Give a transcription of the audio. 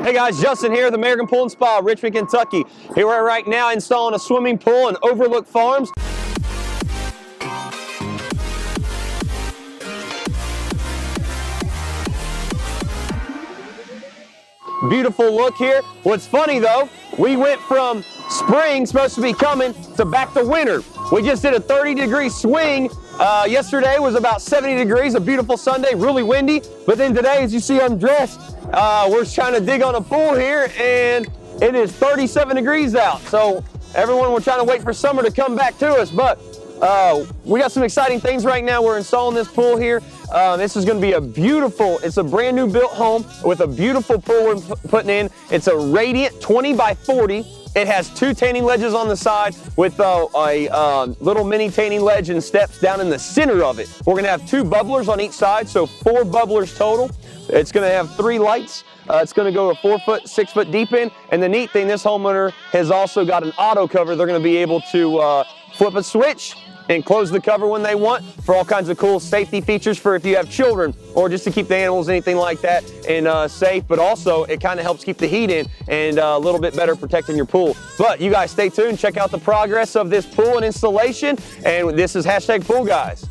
Hey guys, Justin here, the American Pool and Spa, Richmond, Kentucky. Here we're right now installing a swimming pool in Overlook Farms. Beautiful look here. What's funny though, we went from spring supposed to be coming to back to winter. We just did a 30-degree swing. Yesterday was about 70 degrees, a beautiful Sunday, really windy. But then today, as you see, I'm dressed. We're trying to dig on a pool here and it is 37 degrees out. So everyone, we're trying to wait for summer to come back to us. But we got some exciting things right now. We're installing this pool here. This is going to be a beautiful, it's a brand new built home with a beautiful pool we're putting in. It's a radiant 20 by 40. It has 2 tanning ledges on the side with a little mini tanning ledge and steps down in the center of it. We're going to have 2 bubblers on each side, so 4 bubblers total. It's going to have 3 lights. It's going to go a 4 foot, 6 foot deep end. And the neat thing, this homeowner has also got an auto cover. They're going to be able to flip a switch and close the cover when they want for all kinds of cool safety features for if you have children or just to keep the animals, anything like that, and safe. But also, it kind of helps keep the heat in and a little bit better protecting your pool. But you guys stay tuned, check out the progress of this pool and installation. And this is #PoolGuys.